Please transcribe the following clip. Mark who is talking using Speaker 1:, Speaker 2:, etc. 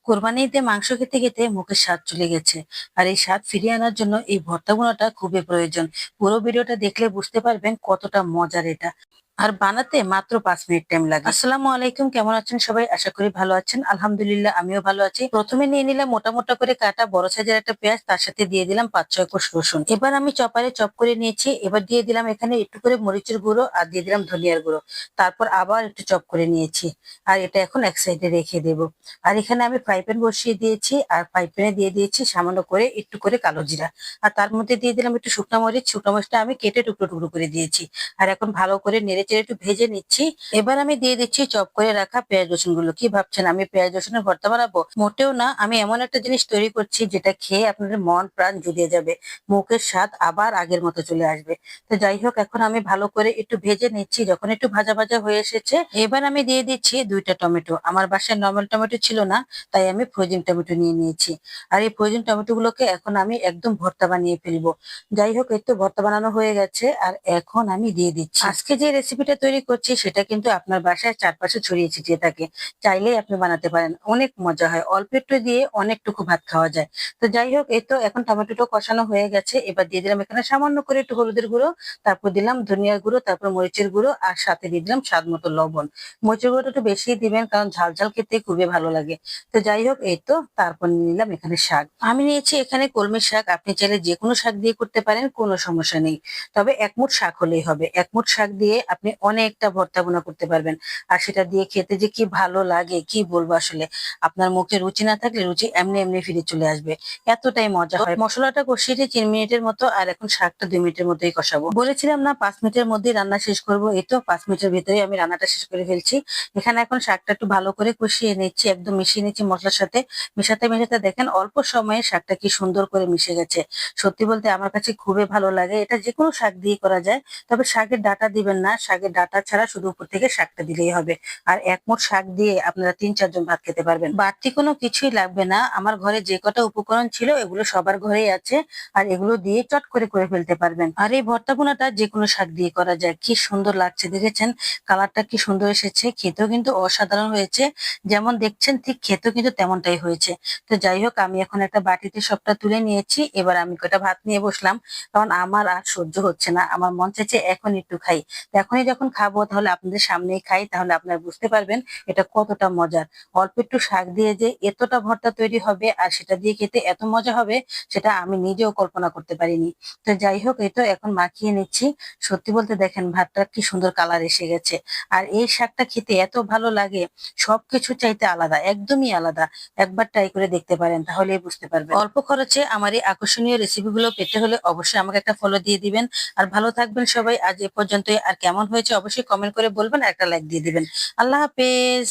Speaker 1: কোরবানি ঈদে মাংস খেতে খেতে মুখে স্বাদ চলে গেছে। আর এই স্বাদ ফিরিয়ে আনার জন্য এই ভর্তা বোনাটা খুবই প্রয়োজন। পুরো ভিডিওটা দেখলে বুঝতে পারবেন কতটা মজার এটা। আর বানাতে মাত্র 5 মিনিট টাইম লাগে। আসসালামু আলাইকুম, কেমন আছেন সবাই? আশা করি ভালো আছেন। আলহামদুলিল্লাহ, আমিও ভালো আছি। প্রথমে নিয়ে নিলাম মোটা মোটা করে কাটা বড় সাইজের একটা পেঁয়াজ, তার সাথে দিয়ে দিলাম 5-6 কোষ রসুন। এবার আমি চপারে চপ করে নিয়েছি। এবার দিয়ে দিলাম এখানে একটু করে মরিচের গুঁড়ো আর দিয়ে দিলাম ধনিয়ার গুঁড়ো। তারপর আবার একটু চপ করে নিয়েছি। আর এটা এখন এক সাইডে রেখে দেবো। আর এখানে আমি ফ্রাই প্যান বসিয়ে দিয়েছি, আর ফ্রাই প্যানে দিয়ে দিয়েছি সামান্য করে একটু করে কালো জিরা। আর তার মধ্যে দিয়ে দিলাম একটু শুকনো মরিচ। শুকনো মরিচটা আমি কেটে টুকরো টুকরো করে দিয়েছি। আর এখন ভালো করে নেড়ে চেড়ে একটু ভেজে নিচ্ছি। এবার আমি দিয়ে দিচ্ছি চপ করে রাখা পেঁয়াজ রসুন গুলো। কি ভাবছেন আমি পেঁয়াজ রসুনের ভর্তা বানাবো? মোটেও না, আমি এমন একটা জিনিস তৈরি করছি যেটা খেয়ে আপনাদের মন প্রাণ জুড়িয়ে যাবে। মুখের স্বাদ আবার আগের মতো চলে আসবে। তো যাই হোক, এখন আমি ভালো করে একটু ভেজে নিচ্ছি। যখন একটু ভাজা ভাজা হয়ে এসেছে, এবার আমি দিয়ে দিচ্ছি 2টা টমেটো। আমার বাসায় নর্মাল টমেটো ছিল না, তাই আমি ফ্রোজেন টমেটো নিয়ে নিয়েছি। আর এই ফ্রোজেন টমেটো গুলোকে এখন আমি একদম ভর্তা বানিয়ে ফেলবো। যাই হোক, এই তো ভর্তা বানানো হয়ে গেছে। আর এখন আমি দিয়ে দিচ্ছি। আজকে যে রেসিপিটা তৈরি করছি সেটা কিন্তু আপনার বাসায় চারপাশে ছড়িয়ে ছিটিয়ে থাকে। চাইলেই আপনি বানাতে পারেন, অনেক মজা হয়। অল্প একটু দিয়ে অনেকটুকু ভাত খাওয়া যায়। তো যাই হোক, এই তো এখন টমেটোটা কষানো হয়ে গেছে। এবার দিয়ে দিলাম এখানে সামান্য করে একটু হলুদের গুঁড়ো, তারপর দিলাম ধনিয়ার গুঁড়ো, তারপর মরিচের গুঁড়ো, আর সাথে দিয়ে দিলাম স্বাদ মতো লবণ। মরিচের গুঁড়োটা একটু বেশি দিবেন, কারণ ঝাল ঝাল খেতে খুবই ভালো লাগে। তো যাই হোক, এই তো তারপর নিয়ে নিলাম এখানে শাক। আমি নিয়েছি এখানে কলমি শাক। আপনি চাইলে যে কোনো শাক দিয়ে করতে পারেন, কোনো সমস্যা নেই। তবে এক মুঠ শাক হলেই হবে। এক মুঠ শাক দিয়ে আপনি অনেকটা ভর্তা ভুনা করতে পারবেন। আর সেটা দিয়ে খেতে যে কি ভালো লাগে কি বলবো আসলে। আপনার মুখে রুচি না থাকলে রুচি এমনি এমনি ফিরে চলে আসবে। এতটাই মজা হয়। মশলাটা কষিয়ে নিয়ে 3 মিনিটের মতো, আর এখন শাকটা 2 মিনিটের মধ্যেই কষাবো। বলেছিলাম না 5 মিনিটের মধ্যেই রান্না শেষ করবো। এই তো 5 মিনিটের ভিতরেই আমি রান্নাটা শেষ করে ফেলছি। এখানে এখন শাকটা একটু ভালো করে কষিয়ে নিচ্ছি, একদম মিশিয়ে নিচ্ছি মশলার সাথে। মেশাতে মেশাতে দেখেন অল্প সময়ে শাকটা কি সুন্দর করে মিশে গেছে। সত্যি বলতে আমার কাছে খুবই ভালো লাগে। এটা যে কোনো শাক দিয়ে করা যায়। তবে শাকের ডাঁটা দিবেন না, শাকের ডাঁটা ছাড়া শুধু উপর থেকে শাকটা দিলেই হবে। আর এক মুঠ শাক দিয়ে আপনারা 3-4 জন ভাত খেতে পারবেন। বাড়তি কোনো কিছুই লাগবে না। আমার ঘরে যে কটা উপকরণ ছিল এগুলো সবার ঘরেই আছে। আর এগুলো দিয়ে চট করে করে ফেলতে পারবেন। আর এই ভর্তা ভুনাটা যে কোনো শাক দিয়ে করা যায়। কি সুন্দর লাগছে দেখেছেন? কালারটা কি সুন্দর এসেছে, খেতেও কিন্তু অসাধারণ হয়েছে। যেমন দেখছেন ঠিক খেতেও কিন্তু তেমনটাই হয়েছে। তো যাই হোক, আমি এখন একটা বাটিতে সবটা তুলে নিয়েছি। এবার আমি কটা ভাত নিয়ে বসলাম, কারণ আমার আর সহ্য হচ্ছে না। আমার মন চাইছে এখন একটু খাই। তো এখনই যখন খাবো তাহলে আপনাদের সামনেই খাই, তাহলে আপনারা বুঝতে পারবেন এটা কতটা মজার। অল্প একটু শাক দিয়ে যে এতটা ভর্তা তৈরি হবে আর সেটা দিয়ে খেতে এত মজা হবে, সেটা আমি নিজেও কল্পনা করতে পারিনি। তো যাই হোক, এই তো এখন মাখিয়ে নিচ্ছি। সত্যি বলতে দেখেন ভাতটা কি সুন্দর কালার এসে গেছে। আর এই শাকটা খেতে এত ভালো লাগে, সবকিছু চাইতে আলাদা, একদমই আলাদা। একবার ট্রাই করে দেখতে পারেন, তাহলেই বুঝতে পারবেন। অল্প খরচে আমার এই আকর্ষণীয় রেসিপিগুলো পেতে হলে অবশ্যই আমাকে একটা ফলো দিয়ে দিবেন। আর ভালো থাকবেন সবাই। আজ এ পর্যন্তই। আর কেমন হয়েছে অবশ্যই কমেন্ট করে বলবেন, আর একটা লাইক দিয়ে দিবেন। আল্লাহ হাফেজ।